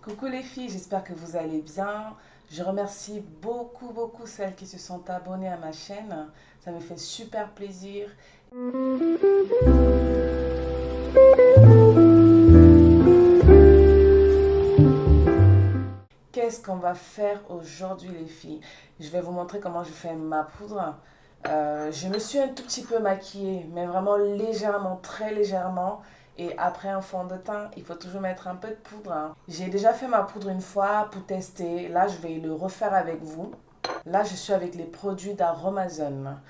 Coucou les filles, j'espère que vous allez bien. Je remercie beaucoup celles qui se sont abonnées à ma chaîne. Ça me fait super plaisir. Qu'est-ce qu'on va faire aujourd'hui les filles? Je vais vous montrer comment je fais ma poudre. Je me suis un tout petit peu maquillée, mais vraiment légèrement, très légèrement. Et après un fond de teint, il faut toujours mettre un peu de poudre, hein. J'ai déjà fait ma poudre une fois pour tester. Là, je vais le refaire avec vous. Là, je suis avec les produits d'Aromazone.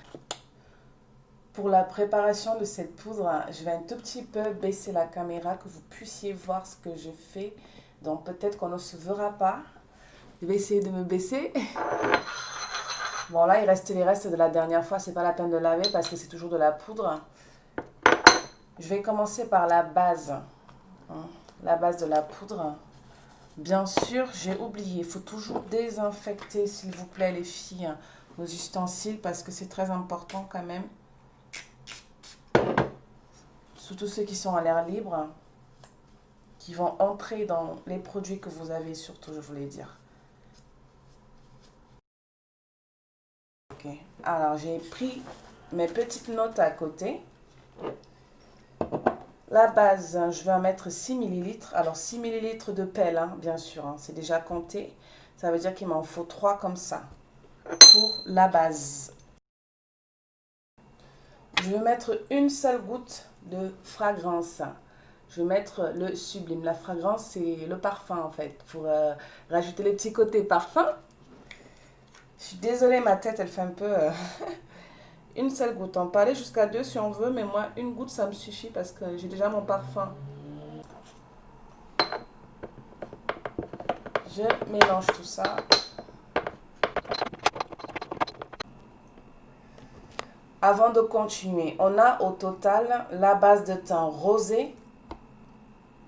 Pour la préparation de cette poudre, je vais un tout petit peu baisser la caméra, que vous puissiez voir ce que je fais. Donc peut-être qu'on ne se verra pas. Je vais essayer de me baisser. Bon, là, il reste les restes de la dernière fois. C'est pas la peine de laver parce que c'est toujours de la poudre. Je vais commencer par la base. La base de la poudre. Bien sûr, j'ai oublié. Il faut toujours désinfecter, s'il vous plaît, les filles, nos ustensiles parce que c'est très important quand même. Surtout ceux qui sont à l'air libre, qui vont entrer dans les produits que vous avez, surtout, je voulais dire. Ok. Alors, j'ai pris mes petites notes à côté. La base, je vais en mettre 6 ml. Alors, 6 ml de pelle, hein, bien sûr, hein, c'est déjà compté. Ça veut dire qu'il m'en faut 3 comme ça pour la base. Je vais mettre une seule goutte de fragrance. Je vais mettre le Sublime. La fragrance, c'est le parfum en fait, pour rajouter les petits côtés parfum. Je suis désolée, ma tête, elle fait un peu... Une seule goutte. On peut aller jusqu'à 2 si on veut, mais moi, une goutte, ça me suffit parce que j'ai déjà mon parfum. Je mélange tout ça. Avant de continuer, on a au total la base de teint rosé,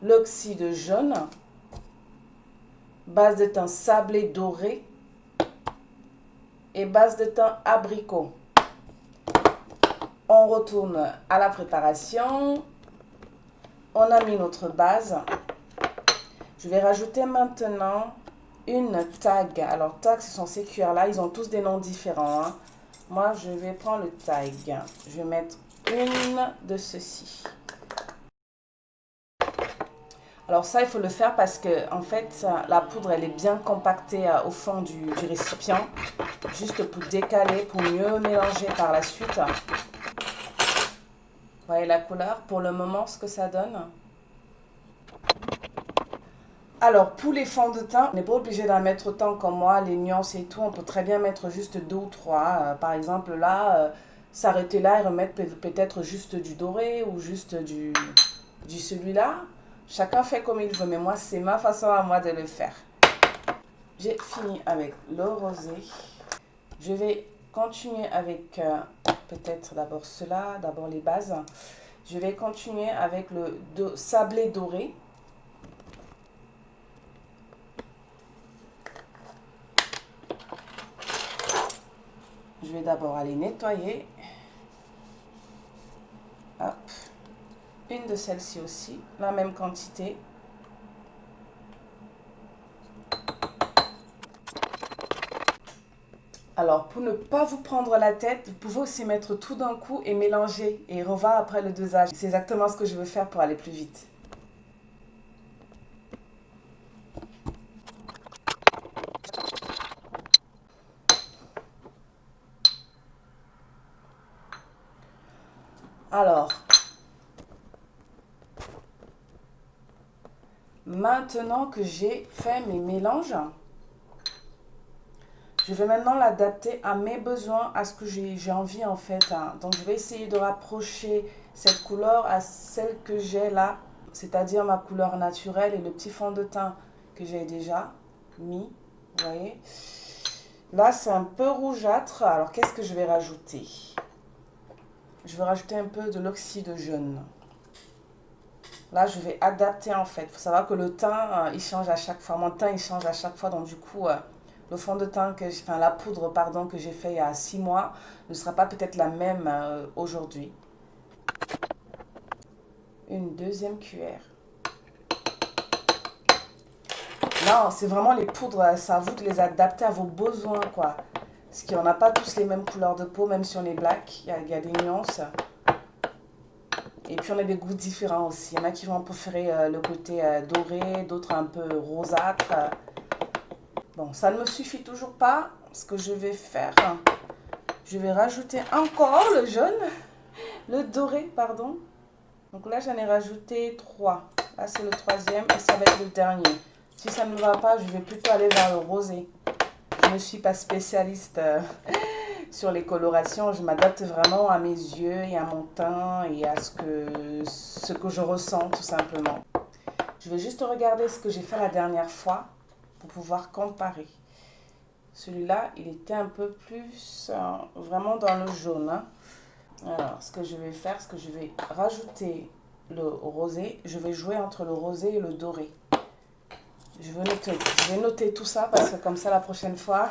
l'oxyde jaune, base de teint sablé doré et base de teint abricot. On retourne à la préparation. On a mis notre base. Je vais rajouter maintenant une tag. Alors tag, ce sont ces cuillères-là. Ils ont tous des noms différents, hein. Moi, je vais prendre le tag. Je vais mettre une de ceci. Alors ça, il faut le faire parce que en fait, la poudre, elle est bien compactée au fond du récipient. Juste pour décaler, pour mieux mélanger par la suite. Vous voyez la couleur pour le moment, ce que ça donne. Alors, pour les fonds de teint, on n'est pas obligé d'en mettre autant comme moi, les nuances et tout. On peut très bien mettre juste 2 ou 3. Par exemple, là, s'arrêter là et remettre peut-être juste du doré ou juste du celui-là. Chacun fait comme il veut, mais moi, c'est ma façon à moi de le faire. J'ai fini avec le rosé. Je vais continuer avec peut-être d'abord cela, d'abord les bases. Je vais continuer avec le sablé doré. Je vais d'abord aller nettoyer. Hop. Une de celles-ci aussi, la même quantité. Alors, pour ne pas vous prendre la tête, vous pouvez aussi mettre tout d'un coup et mélanger et revoir après le dosage. C'est exactement ce que je veux faire pour aller plus vite. Alors, maintenant que j'ai fait mes mélanges, je vais maintenant l'adapter à mes besoins, à ce que j'ai envie en fait, hein. Donc, je vais essayer de rapprocher cette couleur à celle que j'ai là, c'est-à-dire ma couleur naturelle et le petit fond de teint que j'ai déjà mis, vous voyez. Là, c'est un peu rougeâtre. Alors, qu'est-ce que je vais rajouter? Je vais rajouter un peu de l'oxyde jaune. Là, je vais adapter en fait. Il faut savoir que le teint, il change à chaque fois. Mon teint, il change à chaque fois. Donc, du coup, le fond de teint enfin, la poudre, pardon, que j'ai fait il y a 6 mois ne sera pas peut-être la même aujourd'hui. Une deuxième cuillère. Non, c'est vraiment les poudres, c'est à vous de les adapter à vos besoins, quoi. Parce qu'on n'a pas tous les mêmes couleurs de peau, même si on est black, il y a des nuances. Et puis on a des goûts différents aussi. Il y en a qui vont préférer le côté doré, d'autres un peu rosâtre. Bon, ça ne me suffit toujours pas. Ce que je vais faire, je vais rajouter encore le jaune, le doré, pardon. Donc là, j'en ai rajouté 3. Là, c'est le troisième et ça va être le dernier. Si ça ne va pas, je vais plutôt aller vers le rosé. Je ne suis pas spécialiste sur les colorations. Je m'adapte vraiment à mes yeux et à mon teint et à ce que je ressens tout simplement. Je vais juste regarder ce que j'ai fait la dernière fois pour pouvoir comparer. Celui-là, il était un peu plus vraiment dans le jaune. Hein. Alors, ce que je vais faire, c'est que je vais rajouter le rosé. Je vais jouer entre le rosé et le doré. Je vais noter tout ça parce que comme ça, la prochaine fois,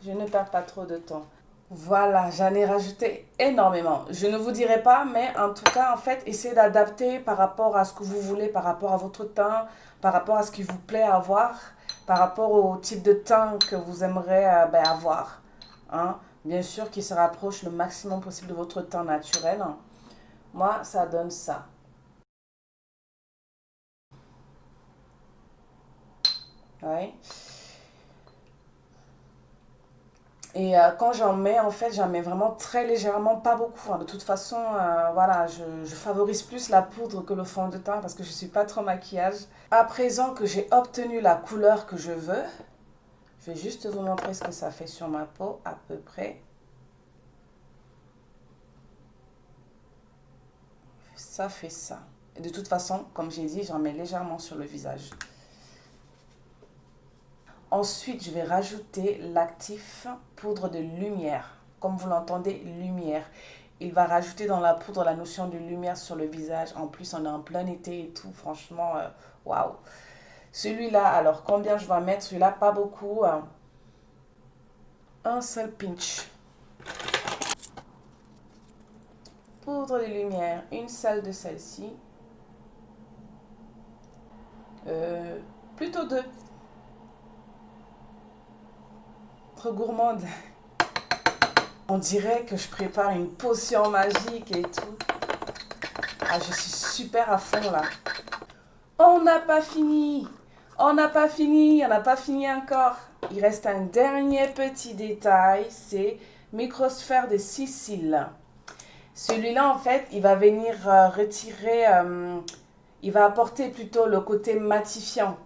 je ne perds pas trop de temps. Voilà, j'en ai rajouté énormément. Je ne vous dirai pas, mais en tout cas, en fait, essayez d'adapter par rapport à ce que vous voulez, par rapport à votre teint, par rapport à ce qui vous plaît avoir, par rapport au type de teint que vous aimeriez avoir. Hein. Bien sûr, qui se rapproche le maximum possible de votre teint naturel. Moi, ça donne ça. Ouais. Et quand j'en mets, en fait, j'en mets vraiment très légèrement, pas beaucoup. Hein. De toute façon, voilà, je favorise plus la poudre que le fond de teint parce que je ne suis pas trop maquillage. À présent que j'ai obtenu la couleur que je veux, je vais juste vous montrer ce que ça fait sur ma peau à peu près. Ça fait ça. Et de toute façon, comme j'ai dit, j'en mets légèrement sur le visage. Ensuite, je vais rajouter l'actif poudre de lumière. Comme vous l'entendez, lumière. Il va rajouter dans la poudre la notion de lumière sur le visage. En plus, on est en plein été et tout. Franchement, waouh. Celui-là, alors combien je vais mettre? Celui-là, pas beaucoup. Un seul pinch. Poudre de lumière, une seule de celle-ci. Plutôt deux. Trop gourmande. On dirait que je prépare une potion magique et tout. Ah, je suis super à fond là. On n'a pas fini. On n'a pas fini. On n'a pas fini encore. Il reste un dernier petit détail. C'est microsphère de Sicile. Celui-là, en fait, il va venir retirer... il va apporter plutôt le côté matifiant.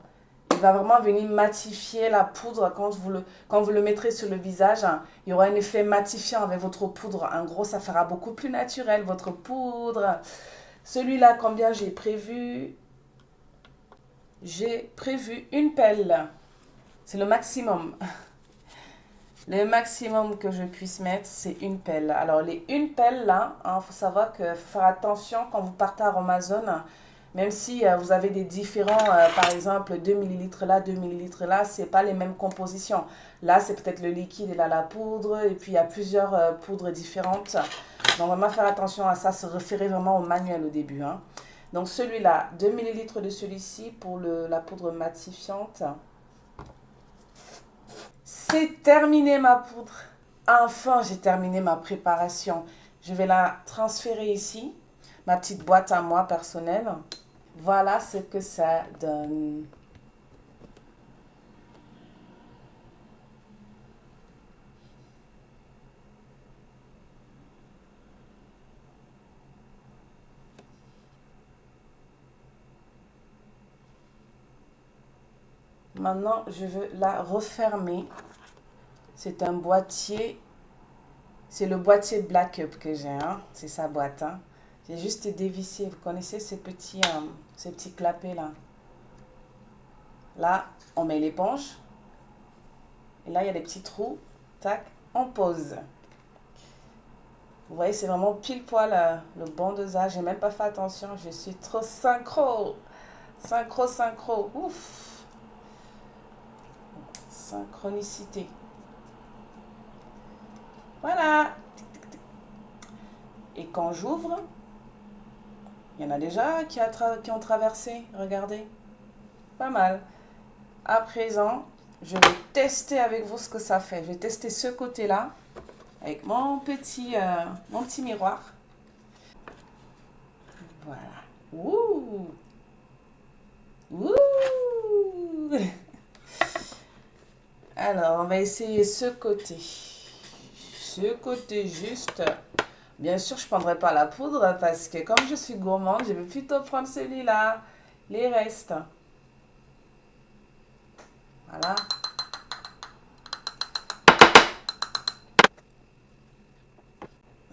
Il va vraiment venir matifier la poudre quand vous le mettrez sur le visage. Hein, il y aura un effet matifiant avec votre poudre. En gros, ça fera beaucoup plus naturel, votre poudre. Celui-là, combien j'ai prévu? J'ai prévu une pelle. C'est le maximum. Le maximum que je puisse mettre, c'est une pelle. Alors, les une pelle, là, il faut savoir qu'il faut faire attention quand vous partez à Amazon. Même si vous avez des différents, par exemple, 2 millilitres là, 2 millilitres là, ce n'est pas les mêmes compositions. Là, c'est peut-être le liquide et là, la poudre. Et puis, il y a plusieurs poudres différentes. Donc, vraiment faire attention à ça, se référer vraiment au manuel au début. Hein. Donc, celui-là, 2 millilitres de celui-ci pour la poudre matifiante. C'est terminé ma poudre. Enfin, j'ai terminé ma préparation. Je vais la transférer ici, ma petite boîte à moi personnelle. Voilà ce que ça donne. Maintenant, je veux la refermer. C'est un boîtier. C'est le boîtier Black Up que j'ai. Hein. C'est sa boîte. Hein. J'ai juste dévissé. Vous connaissez ces petits clapets là. Là, on met l'éponge. Et là, il y a des petits trous. Tac, on pose. Vous voyez, c'est vraiment pile poil le bon dosage. J'ai même pas fait attention. Je suis trop synchro. Synchro, synchro. Ouf. Synchronicité. Voilà. Et quand j'ouvre, il y en a déjà qui ont traversé. Regardez. Pas mal. À présent, je vais tester avec vous ce que ça fait. Je vais tester ce côté-là avec mon petit miroir. Voilà. Ouh! Ouh! Alors, on va essayer ce côté. Ce côté juste. Bien sûr, je ne prendrai pas la poudre parce que comme je suis gourmande, je vais plutôt prendre celui-là. Les restes. Voilà.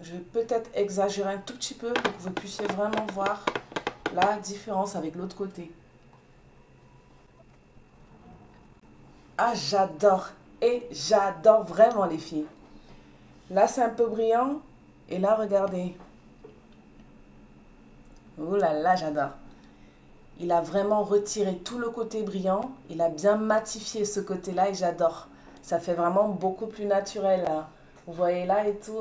Je vais peut-être exagérer un tout petit peu pour que vous puissiez vraiment voir la différence avec l'autre côté. Ah, j'adore. Et j'adore vraiment les filles. Là, c'est un peu brillant. Et là, regardez. Oh là là, j'adore. Il a vraiment retiré tout le côté brillant. Il a bien matifié ce côté-là et j'adore. Ça fait vraiment beaucoup plus naturel, hein. Vous voyez là et tout.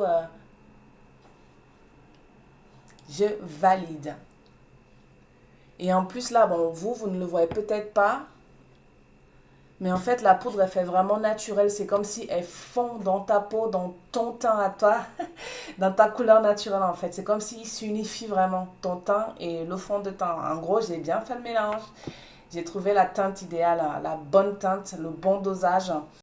Je valide. Et en plus là, bon, vous ne le voyez peut-être pas. Mais en fait, la poudre, elle fait vraiment naturel. C'est comme si elle fond dans ta peau, dans ton teint à toi, dans ta couleur naturelle en fait. C'est comme s'il s'unifie vraiment ton teint et le fond de teint. En gros, j'ai bien fait le mélange. J'ai trouvé la teinte idéale, la bonne teinte, le bon dosage.